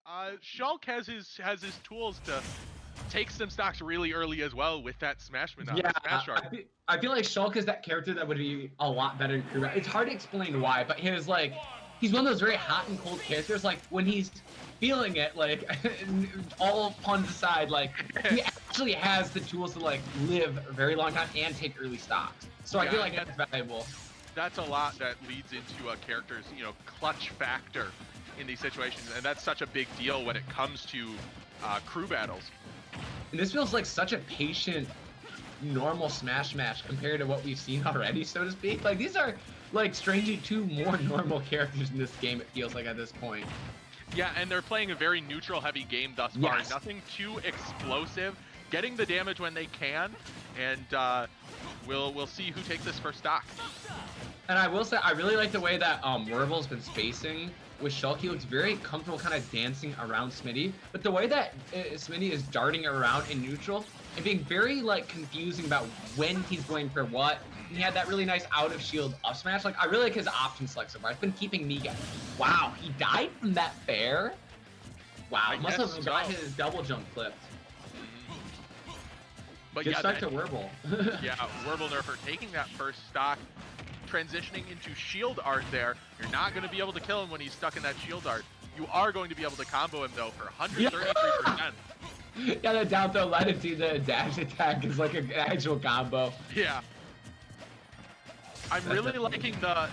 Shulk has his tools to take some stocks really early as well with that smash art. I feel like Shulk is that character that would be a lot better in crew battle. It's hard to explain why, but he's one of those very hot and cold characters. Like when he's feeling it, like all puns aside, like he actually has the tools to like live a very long time and take early stocks. So I feel like that's valuable. That's a lot that leads into a character's clutch factor in these situations, and that's such a big deal when it comes to crew battles. And this feels like such a patient, normal Smash match compared to what we've seen already, so to speak. Like these are like strangely two more normal characters in this game. It feels like at this point. Yeah, and they're playing a very neutral-heavy game thus far. Yes. Nothing too explosive, getting the damage when they can, and we'll see who takes this first stock. And I will say, I really like the way that Werewol's been spacing with Shulk. He looks very comfortable kind of dancing around Smitty. But the way that Smitty is darting around in neutral and being very like confusing about when he's going for what. He had that really nice out of shield up smash. Like I really like his option select so far. It's been keeping me going. Wow, he died from that fair? Wow, must have got his double jump clipped. But good start to Werewol. Yeah, Wurblenurfer taking that first stock, transitioning into shield art there. You're not going to be able to kill him when he's stuck in that shield art. You are going to be able to combo him though for 133%. Yeah, the down throw led into the dash attack is like an actual combo. Yeah. I'm really liking the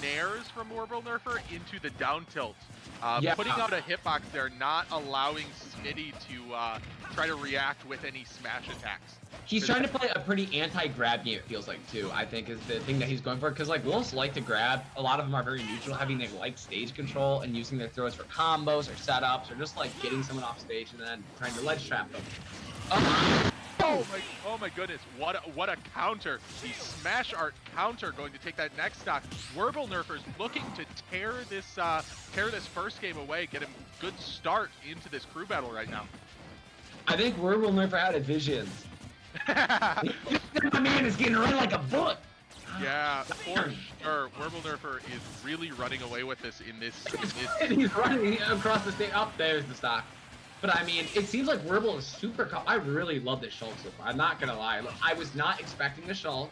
nairs from Wurblenurfer into the down tilt. Putting out a hitbox there, not allowing Smitty to try to react with any smash attacks. He's trying to play a pretty anti-grab game, it feels like, too, I think, is the thing that he's going for. Because, like, Wolves like to grab. A lot of them are very neutral, having, like stage control and using their throws for combos or setups or just, like, getting someone off stage and then trying to ledge trap them. Oh my goodness, what a counter. The smash art counter going to take that next stock. Wurblenurfer's looking to tear this first game away, get him a good start into this crew battle right now. I think Wurblenurfer had a vision. My man is getting run like a bullet. Yeah, for sure. Wurblenurfer is really running away with this in this. He's running across the stage. Up there's the stock. But I mean, it seems like Werewol is super. I really love this Shulk so far. I'm not gonna lie. I was not expecting the Shulk.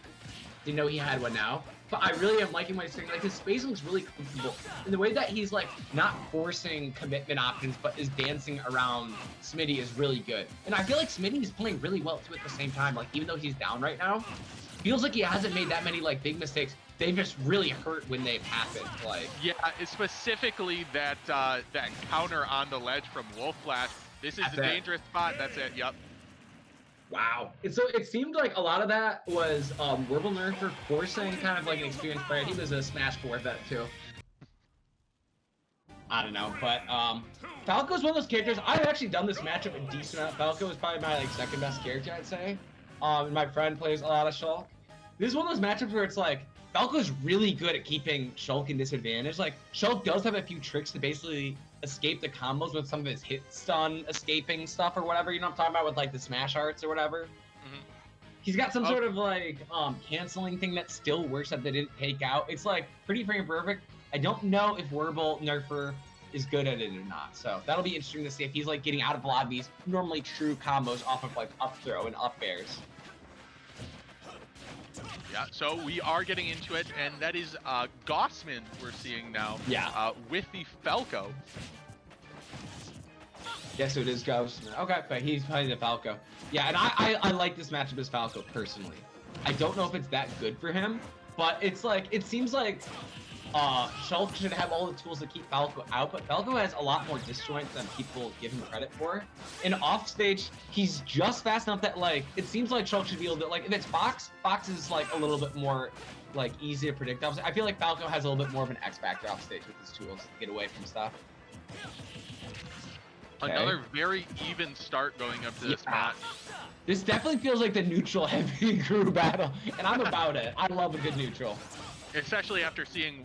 Didn't know he had one now. But I really am liking what he's saying. Like his space looks really comfortable. And the way that he's like not forcing commitment options, but is dancing around Smitty is really good. And I feel like Smitty is playing really well too at the same time. Like even though he's down right now, feels like he hasn't made that many like big mistakes. They just really hurt when they've happened. Like specifically that that counter on the ledge from Wolf Flash. This is the dangerous spot. That's it. Yep. Wow. And so it seemed like a lot of that was Wurblenurfer forcing kind of like an experienced player. He was a Smash 4 vet too. I don't know, but Falco's one of those characters. I've actually done this matchup a decent amount. Falco is probably my like second best character, I'd say. And my friend plays a lot of Shulk. This is one of those matchups where it's like Falco's really good at keeping Shulk in disadvantage. Like Shulk does have a few tricks to basically escape the combos with some of his hit stun escaping stuff or whatever. You know what I'm talking about with like the smash arts or whatever. He's got some sort of like canceling thing that still works that they didn't take out. It's like pretty frame perfect. I don't know if Wurblenurfer is good at it or not. So that'll be interesting to see if he's like getting out of a lot of these normally true combos off of like up throw and up airs. Yeah, so we are getting into it, and that is Gaussman we're seeing now. Yeah. With the Falco. Yes, it is Gaussman. Okay, but he's playing the Falco. Yeah, and I like this matchup as Falco personally. I don't know if it's that good for him, but it's like it seems like Shulk should have all the tools to keep Falco out, but Falco has a lot more disjoint than people give him credit for. And off stage, he's just fast enough that like it seems like Shulk should be able to like if it's Fox is like a little bit more like easy to predict. I feel like Falco has a little bit more of an X factor off stage with his tools to get away from stuff. Okay. Another very even start going up to this match. This definitely feels like the neutral heavy crew battle, and I'm about it. I love a good neutral. Especially after seeing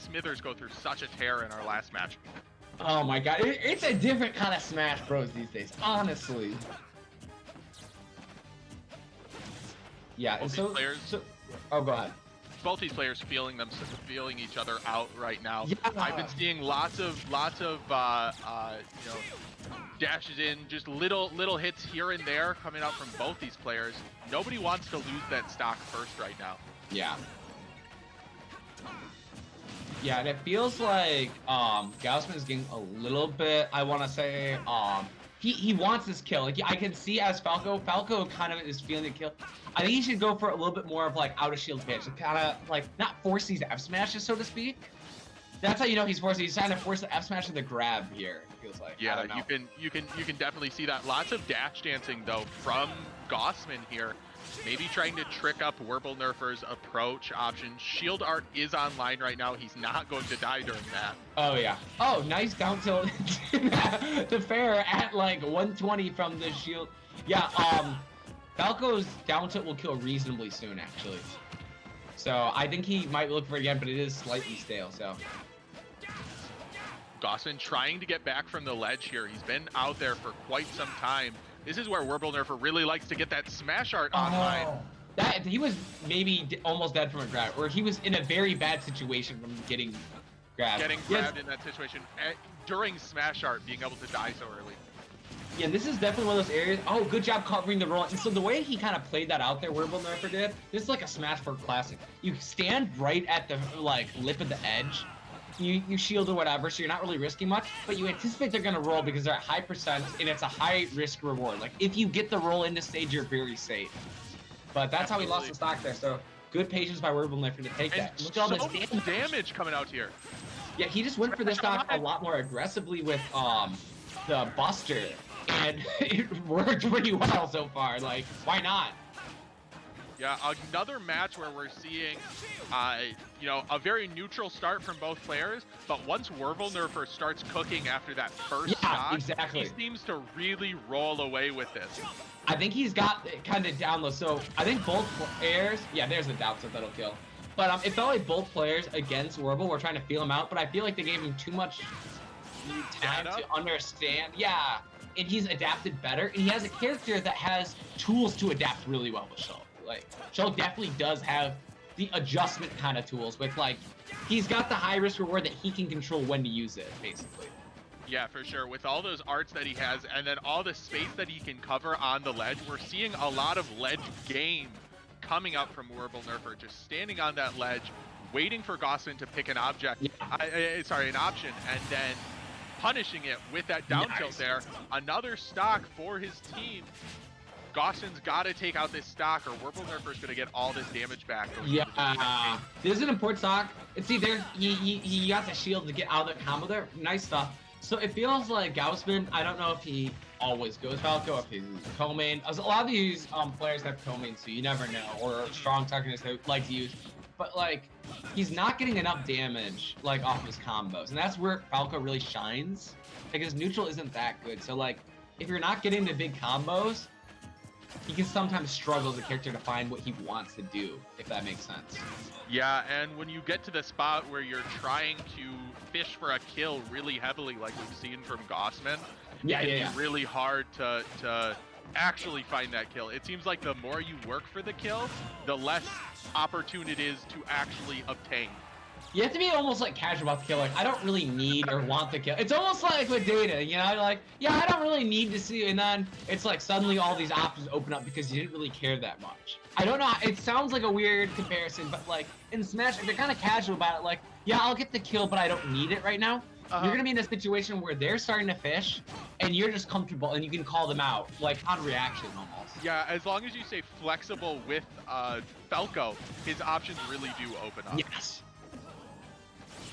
Smithers go through such a tear in our last match. Oh my god, it's a different kind of Smash Bros these days, honestly. Yeah, and so, oh, go ahead. both these players feeling each other out right now. Yeah. I've been seeing lots of you know, dashes in, just little hits here and there coming out from both these players. Nobody wants to lose that stock first right now. Yeah. Yeah, and it feels like Gaussman is getting a little bit, I want to say, he wants this kill. Like, I can see as Falco kind of is feeling the kill. I think he should go for a little bit more of like out of shield pitch, kind of like not force these F smashes, so to speak. That's how you know he's forcing. He's trying to force the F smash and the grab here. It feels like. Yeah, you can definitely see that. Lots of dash dancing though from Gaussman here. Maybe trying to trick up Wurblenurfer's approach option. Shield art is online right now. He's not going to die during that. Oh yeah. Oh, nice down tilt to fair at like 120 from the shield. Yeah. Falco's down tilt will kill reasonably soon actually. So I think he might look for it again, but it is slightly stale. So. Gaussman trying to get back from the ledge here. He's been out there for quite some time. This is where Wurblenurfer really likes to get that smash art online. That he was maybe almost dead from a grab, or he was in a very bad situation from getting grabbed. Getting grabbed in that situation during smash art, being able to die so early. Yeah, this is definitely one of those areas. Oh, good job covering the roll. And so the way he kind of played that out there, Wurblenurfer did, this is like a Smash 4 classic. You stand right at the like lip of the edge. You shield or whatever, so you're not really risking much, but you anticipate they're gonna roll because they're at high percent and it's a high risk reward. Like if you get the roll into stage, you're very safe. But that's how he lost the stock there. So good patience by Wurblenurfer to take that. Look at all this damage coming out here. Yeah, he just went for this stock a lot more aggressively with the Buster, and it worked pretty well so far. Like, why not? Yeah, another match where we're seeing, you know, a very neutral start from both players, but once Wurblenurfer starts cooking after that first stock, exactly. He seems to really roll away with this. I think he's got it kind of down low, so I think both players, yeah, there's a doubt that that'll kill. But it felt like both players against Werewol were trying to feel him out, but I feel like they gave him too much time to understand. Yeah, and he's adapted better, and he has a character that has tools to adapt really well with Shulk. Like, Shulk definitely does have the adjustment kind of tools with, like, he's got the high risk reward that he can control when to use it, basically. Yeah, for sure. With all those arts that he has, and then all the space that he can cover on the ledge, we're seeing a lot of ledge game coming up from Wurblenurfer, just standing on that ledge, waiting for Gaussman to pick an object, an option, and then punishing it with that down tilt there. Another stock for his team. Gaussman's got to take out this stock, or Wurblenurfer's going to get all this damage back. Yeah, this is an important stock. And see, there he got the shield to get out of the combo there. Nice stuff. So it feels like Gaussman, I don't know if he always goes Falco, if he's co-main. A lot of these players have co-main, so you never know, or strong targets they like to use. But like, he's not getting enough damage like off his combos, and that's where Falco really shines. Like his neutral isn't that good, so like, if you're not getting the big combos, he can sometimes struggle as a character to find what he wants to do, if that makes sense. Yeah, and when you get to the spot where you're trying to fish for a kill really heavily, like we've seen from Gaussman, it can be really hard to actually find that kill. It seems like the more you work for the kill, the less opportune it is to actually obtain. You have to be almost like casual about the kill. Like, I don't really need or want the kill. It's almost like with data, you know, like, yeah, I don't really need to see, and then it's like suddenly all these options open up because you didn't really care that much. I don't know, it sounds like a weird comparison, but like in Smash, if you're kind of casual about it, like, yeah, I'll get the kill, but I don't need it right now. You're gonna be in a situation where they're starting to fish, and you're just comfortable, and you can call them out, like on reaction almost. Yeah, as long as you stay flexible with Falco, his options really do open up. Yes.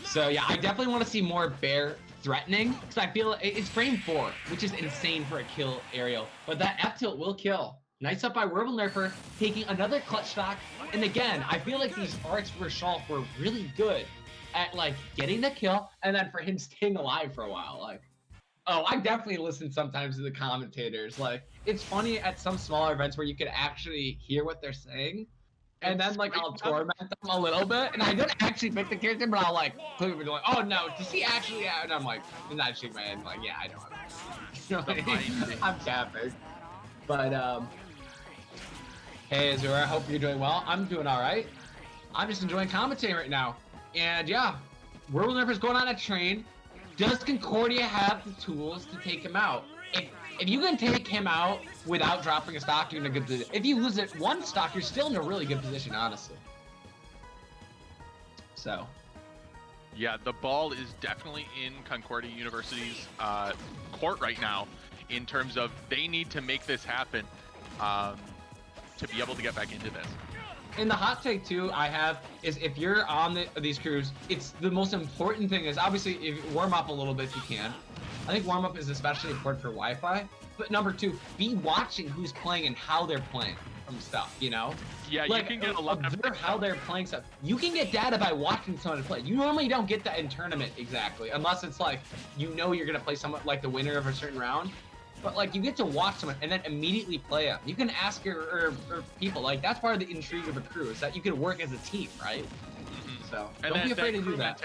So yeah, I definitely want to see more bear threatening, because I feel it's frame 4, which is insane for a kill aerial, but that F tilt will kill. Nice up by Wurblenurfer, taking another clutch stock, and again, I feel like these arts for Shulk were really good at like getting the kill, and then for him staying alive for a while. Like, oh, I definitely listen sometimes to the commentators. Like, it's funny at some smaller events where you could actually hear what they're saying. And then, like, I'll torment them a little bit, and I don't actually pick the character, but I'll, like, click it, like, oh, no, does he actually have? And I'm like, and I shake my head, like, yeah, I know. I'm capping. But, hey, Azura, I hope you're doing well. I'm doing all right. I'm just enjoying commentating right now. And yeah, Wurblenurfer's going on a train. Does Concordia have the tools to take him out? If you can take him out without dropping a stock, you're in a good position. If you lose it one stock, you're still in a really good position, honestly. So. Yeah, the ball is definitely in Concordia University's court right now in terms of they need to make this happen to be able to get back into this. And the hot take too I have is if you're on these crews, it's the most important thing is obviously if warm up a little bit if you can. I think warm up is especially important for Wi-Fi. But number two, be watching who's playing and how they're playing from stuff, you know? Yeah, like, you can get a lot of observe how they're playing stuff. You can get data by watching someone play. You normally don't get that in tournament exactly, unless it's like you know you're gonna play someone like the winner of a certain round. But like you get to watch someone and then immediately play them. You can ask your people, like that's part of the intrigue of a crew is that you can work as a team, right? So and don't be afraid to do that.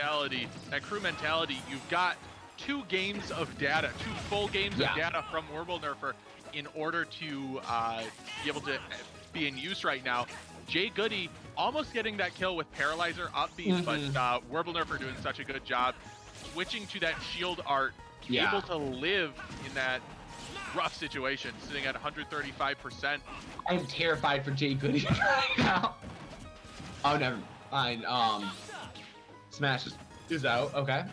That crew mentality, you've got 2 games of data, 2 full games of data from Wurblenurfer in order to be able to be in use right now. J-Goody almost getting that kill with Paralyzer up B, but Wurblenurfer doing such a good job switching to that shield art, able to live in that rough situation, sitting at 135%. I'm terrified for J-Goody right now. Oh, never mind. Smash is out. Okay.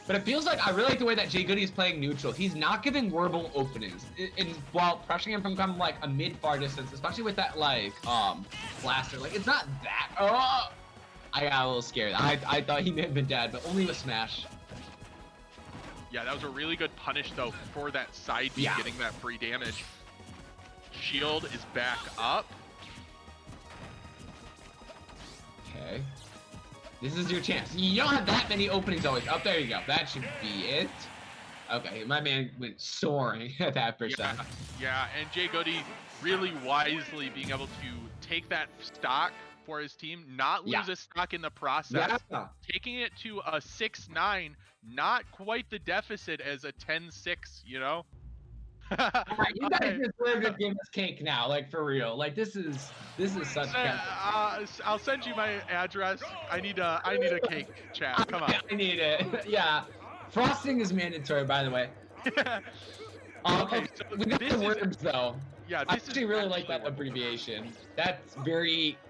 But it feels like I really like the way that J-Goody is playing neutral. He's not giving Werewol openings, while pressuring him from like a mid-far distance, especially with that like blaster. Like it's not that. Oh, I got a little scared. I thought he may have been dead, but only with Smash. Yeah, that was a really good punish though for that side B, getting that free damage. Shield is back up. Okay. This is your chance. You don't have that many openings always. Oh, there you go. That should be it. Okay, my man went soaring at that percent. Yeah, and J-Goody really wisely being able to take that stock for his team, not lose a stock in the process, taking it to a 6-9, not quite the deficit as a 10-6, you know? Alright, you guys just live to give us cake now, like for real. Like this is such I'll send you my address. I need a cake, chat. Come on. I need it. Yeah. Frosting is mandatory, by the way. Okay, so we got the words though. Yeah, I actually really like that abbreviation. That's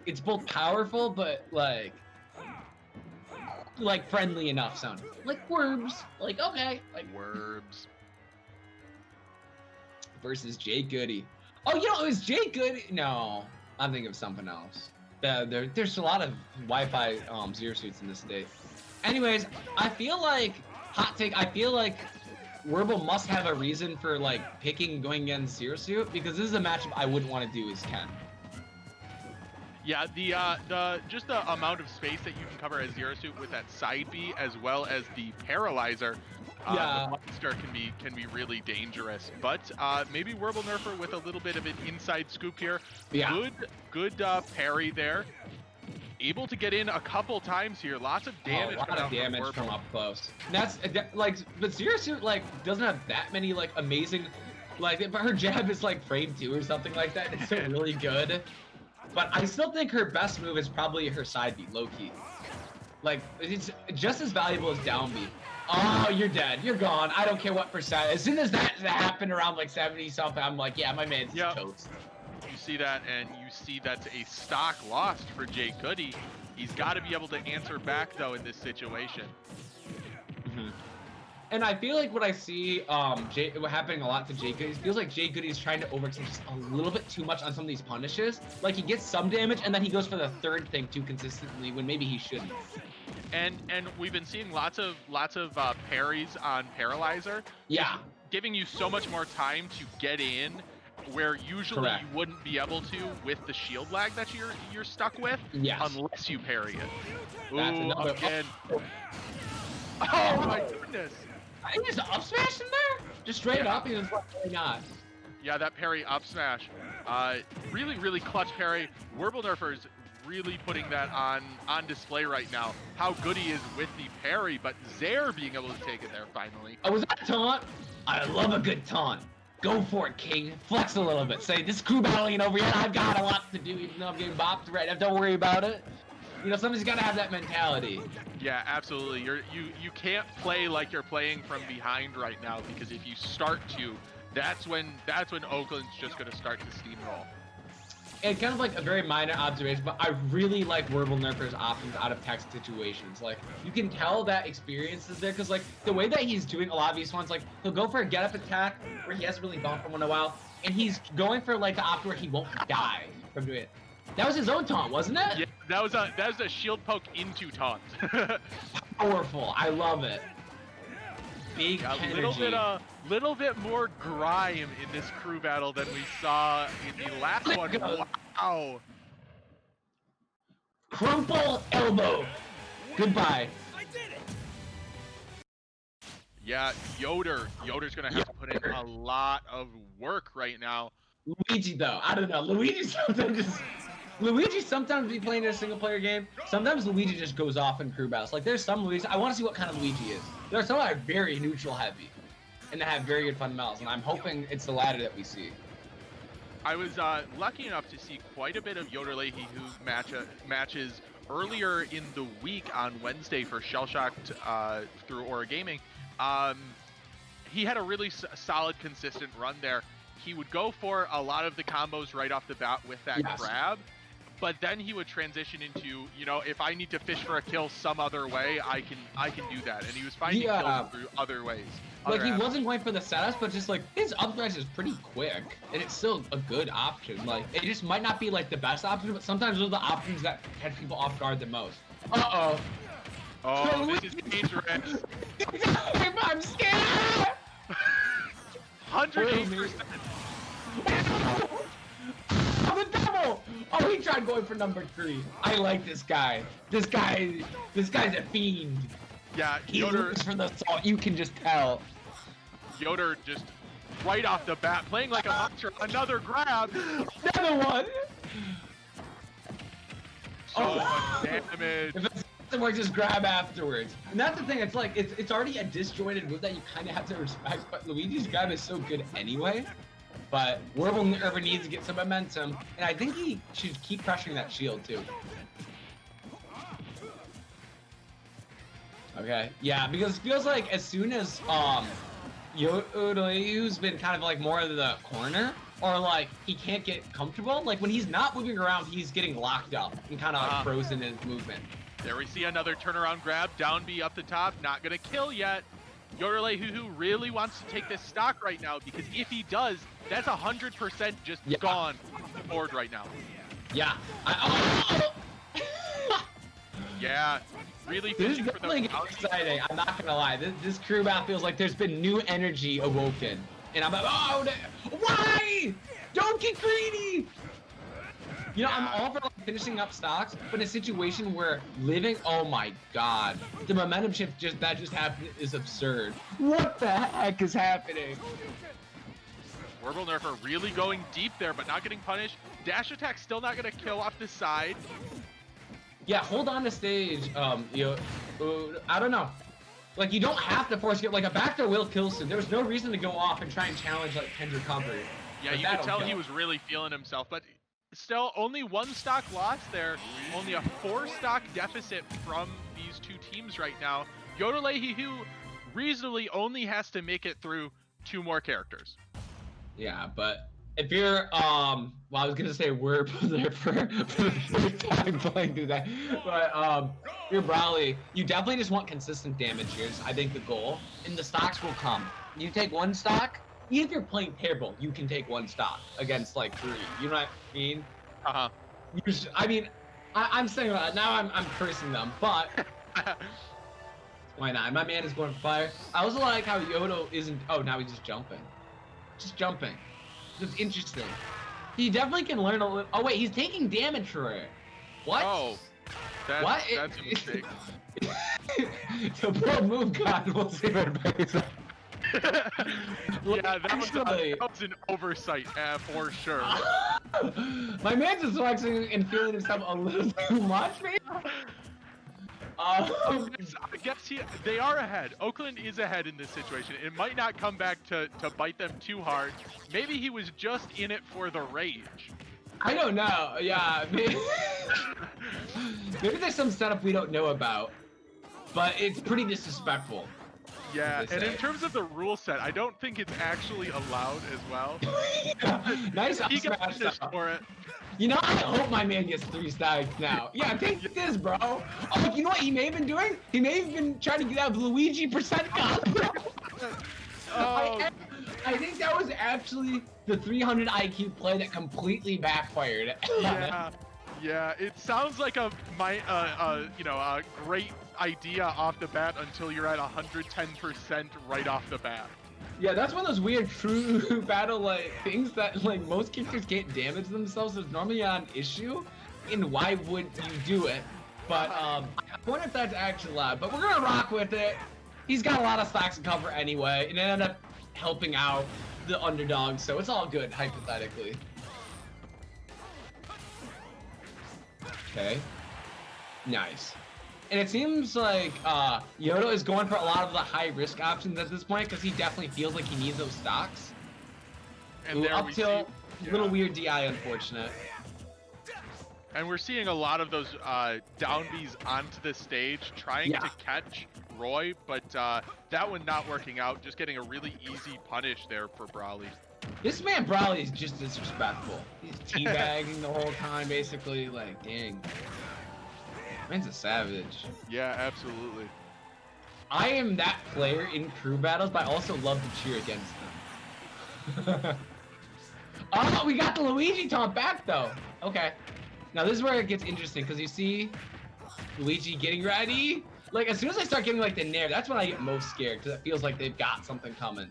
it's both powerful but like friendly enough sounding. Like Wurbs. Like okay. Like Wurbs. Versus J-Goody. Oh, you know, it was J-Goody. No, I'm thinking of something else. There's a lot of Wi-Fi zero suits in this state. Anyways, I feel like I feel like Werewol must have a reason for like going against zero suit because this is a matchup I wouldn't want to do as Ken. Yeah, just the amount of space that you can cover as zero suit with that side B as well as the paralyzer. The monster can be really dangerous, but maybe Wurblenurfer with a little bit of an inside scoop here. Yeah. Good parry there. Able to get in a couple times here. Lots of damage. A lot of damage from up close. That's like, but Zero Suit like doesn't have that many like amazing, like, but her jab is like frame 2 or something like that. It's still really good. But I still think her best move is probably her side B, low key. Like it's just as valuable as down B. Oh, you're dead. You're gone. I don't care what percent. As soon as that happened around like 70 something, I'm like, yeah, my man's toast. You see that, and you see that's a stock lost for J-Goody. He's got to be able to answer back though in this situation. And I feel like what I see happening a lot to J-Goody, it feels like J-Goody is trying to overextend just a little bit too much on some of these punishes. Like he gets some damage and then he goes for the third thing too consistently when maybe he shouldn't. And we've been seeing lots of parries on Paralyzer. Yeah. Giving you so much more time to get in where usually you wouldn't be able to with the shield lag that you're stuck with unless you parry it. Ooh, again. Oh my goodness. He just up smash in there? Just straight up? He was like, why not? Yeah, that parry up smash. Really, really clutch parry. Wurblenurfer's really putting that on display right now. How good he is with the parry, but Zaire being able to take it there finally. Oh, was that a taunt? I love a good taunt. Go for it, King. Flex a little bit. Say, this crew battle ain't over yet. I've got a lot to do, even though I'm getting bopped right now. Don't worry about it. You know, sometimes you gotta have that mentality. Yeah, absolutely. You can't play like you're playing from behind right now, because if you start to, that's when Oakland's just gonna start to steamroll. And kind of like a very minor observation, but I really like Wurblenurfer's options out of text situations. Like, you can tell that experience is there, because like the way that he's doing a lot of these ones, like he'll go for a get up attack where he hasn't really gone for one in a while, and he's going for like the option where he won't die from doing it. That was his own taunt, wasn't it? Yeah, that was a shield poke into taunt. Powerful. I love it. Big A energy. little bit more grime in this crew battle than we saw in the last one. Wow. Crumple elbow. Goodbye. Yeah, Yoder's gonna have to put in a lot of work right now. Luigi though, I don't know. Luigi sometimes be playing in a single player game. Sometimes Luigi just goes off in crew battles. Like there's some Luigi, I want to see what kind of Luigi is. There are some that are very neutral heavy, and that have very good fundamentals, and I'm hoping it's the latter that we see. I was lucky enough to see quite a bit of Yoder Leahy, whose matches earlier in the week on Wednesday for Shellshocked through Aura Gaming. He had a really solid, consistent run there. He would go for a lot of the combos right off the bat with that grab, but then he would transition into, you know, if I need to fish for a kill some other way, I can do that. And he was finding kills through other ways. Like he wasn't going for the setups, but just like his up smash is pretty quick, and it's still a good option. Like it just might not be like the best option, but sometimes those are the options that catch people off guard the most. Uh-oh. Oh, this is dangerous. I'm scared. 100%. Oh, the double! Oh, he tried going for number 3. I like this guy. This guy's a fiend. Yeah, He Yoder lives for the salt. You can just tell. Yoder just right off the bat, playing like a monster. Another grab. Another one. So much damage. If it's somewhere, just grab afterwards. And that's the thing. It's like it's already a disjointed move that you kind of have to respect. But Luigi's grab is so good anyway. But Wurblenurfer needs to get some momentum, and I think he should keep pressuring that shield too. Okay, yeah, because it feels like as soon as Yoder's been kind of like more of the corner, or like he can't get comfortable, like when he's not moving around, he's getting locked up and kind of like frozen in his movement. There we see another turnaround grab, down B up the top, not gonna kill yet. Yoder Leahy really wants to take this stock right now, because if he does, that's 100% just gone off the board right now. Yeah. Yeah, really This is fishing for the definitely exciting. I'm not gonna lie. This crew battle feels like there's been new energy awoken, and I'm like, oh, why? Don't get greedy. You know, I'm all for like finishing up stocks, but in a situation where living, oh my god, the momentum shift that just happened is absurd. What the heck is happening? Wurblenurfer really going deep there, but not getting punished. Dash attack still not gonna kill off the side. Yeah, hold on to stage. I don't know. Like, you don't have to force it. Like, a backdoor will kill soon. There was no reason to go off and try and challenge, like, Kendrick recovery. Yeah, you could tell he was really feeling himself, but still, only 1 stock loss there. Only a 4 stock deficit from these two teams right now. Yoder Leahy, who reasonably only has to make it through 2 more characters. Yeah, but if you're, well, I was gonna say Wurblenurfer for the third time playing through that, but if you're Braley, you definitely just want consistent damage here. I think the goal, and the stocks will come. You take 1 stock, even if you're playing terrible, you can take 1 stock against like 3. You know what I mean? I mean, I'm saying now I'm cursing them, but why not? My man is going for fire. I also like how Yoder isn't. Oh, now he's just jumping. Just jumping. Just interesting. He definitely can learn a little. Oh wait, he's taking damage for it. What? Oh, what? That's a mistake. The poor move god will see what Yeah, that was an oversight for sure. My man's just flexing and feeling himself a little too much, maybe? I guess they are ahead. Oakland is ahead in this situation. It might not come back to bite them too hard. Maybe he was just in it for the rage. I don't know. Yeah, maybe there's some setup we don't know about, but it's pretty disrespectful. Yeah, and in terms of the rule set, I don't think it's actually allowed as well. Nice up He got smash punished though. for it. You know, I hope my man gets 3 stacks now. Yeah, take this, bro. Oh, you know what he may have been doing? He may have been trying to get out of Luigi percent comp, bro. Oh. I think that was actually the 300 IQ play that completely backfired. Yeah, it sounds like a great idea off the bat until you're at 110% right off the bat. Yeah, that's one of those weird true battle like things that like most characters can't damage themselves. So it's normally not an issue, and why would you do it? But I wonder if that's actually allowed. But we're gonna rock with it. He's got a lot of stocks to cover anyway, and it ended up helping out the underdog, so it's all good hypothetically. Okay, nice. And it seems like Yoder is going for a lot of the high-risk options at this point because he definitely feels like he needs those stocks. And there up we till see, little weird DI, unfortunate. And we're seeing a lot of those down Bs onto the stage trying to catch Roy, but that one not working out, just getting a really easy punish there for Braley. This man Braley is just disrespectful. He's teabagging the whole time, basically, like, dang. Man's a savage. Yeah, absolutely. I am that player in crew battles, but I also love to cheer against them. Oh, we got the Luigi taunt back, though. Okay. Now, this is where it gets interesting, because you see Luigi getting ready. Like, as soon as I start getting, like, the nair, that's when I get most scared, because it feels like they've got something coming.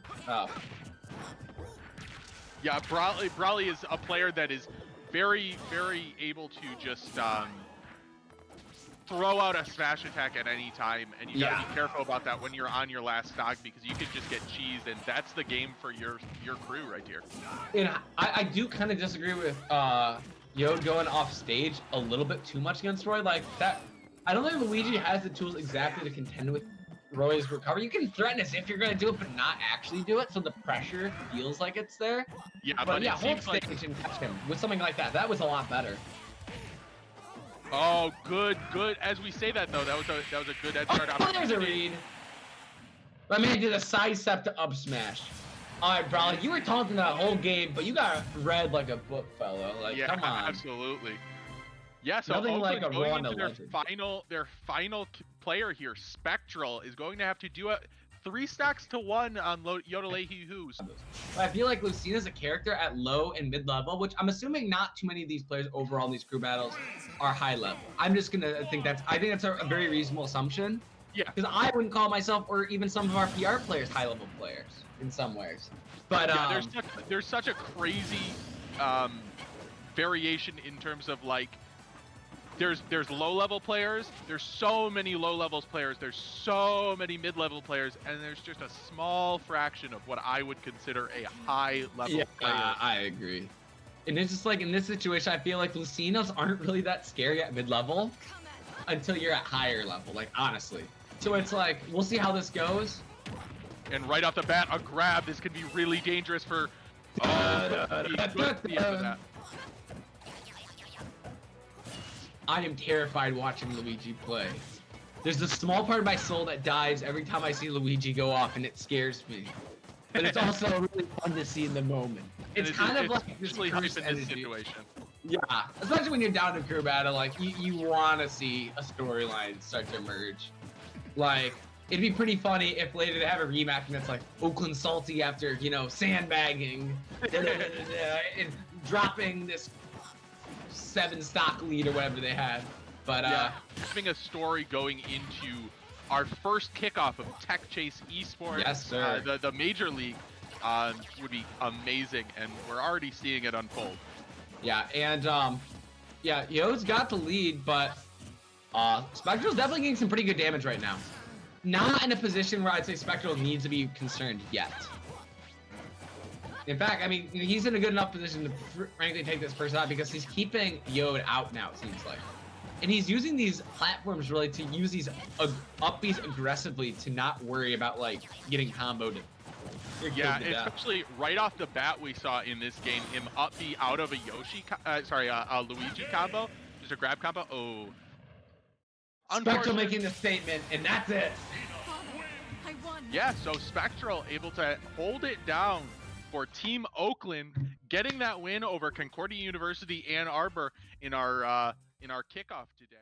Yeah, Braley is a player that is very, very able to just throw out a smash attack at any time, and you gotta be careful about that when you're on your last stock because you can just get cheesed, and that's the game for your crew right here. And I do kind of disagree with Yoder going off stage a little bit too much against Roy. Like that, I don't think Luigi has the tools exactly to contend with Roy's recovery. You can threaten as if you're gonna do it, but not actually do it, so the pressure feels like it's there. Yeah, but yeah, it hold seems stage like... and catch him with something like that. That was a lot better. Oh, good. As we say that though, that was a good edge guard opportunity. There's a read. My man did a side step to up smash. All right, Braley, you were taunting that whole game, but you got read like a book, fellow. Like, yeah, come on. Absolutely. Yeah, so nothing Oakland like a going Ronda into their legend. final player here, Spectral, is going to have to do a 3 stacks to 1 on Yoder Who's. I feel like Lucina's a character at low and mid level, which I'm assuming not too many of these players overall in these crew battles are high level. I'm just gonna think that's a very reasonable assumption. Yeah. Because I wouldn't call myself or even some of our PR players high level players in some ways. But yeah, there's such a crazy variation in terms of like there's low-level players, there's so many low-level players, there's so many mid-level players, and there's just a small fraction of what I would consider a high-level player. I agree. And it's just like in this situation, I feel like Lucinas aren't really that scary at mid-level until you're at higher level, like honestly. So it's like, we'll see how this goes. And right off the bat, a grab. This could be really dangerous for... that. I am terrified watching Luigi play. There's a small part of my soul that dies every time I see Luigi go off, and it scares me. But it's also really fun to see in the moment. It's kind of like this really cursed in this energy. situation. Yeah, especially when you're down in crew battle, like you want to see a storyline start to emerge. Like, it'd be pretty funny if later they have a rematch and it's like Oakland salty after, you know, sandbagging and dropping this 7 stock lead or whatever they had. But yeah, having a story going into our first kickoff of TechChase Esports, yes, sir. The major league, would be amazing, and we're already seeing it unfold. Yeah, and yeah, Yo's got the lead, but Spectral's definitely getting some pretty good damage right now. Not in a position where I'd say Spectral needs to be concerned yet. In fact, I mean, he's in a good enough position to frankly take this person out because he's keeping Yoda out now, it seems like. And he's using these platforms really to use these up Bs aggressively to not worry about like getting comboed. Yeah, especially right off the bat, we saw in this game him up B out of a Luigi combo, just a grab combo. Oh, Spectral making the statement, and that's it. Yeah, so Spectral able to hold it down for Team Oakland, getting that win over Concordia University and Arbor in our kickoff today.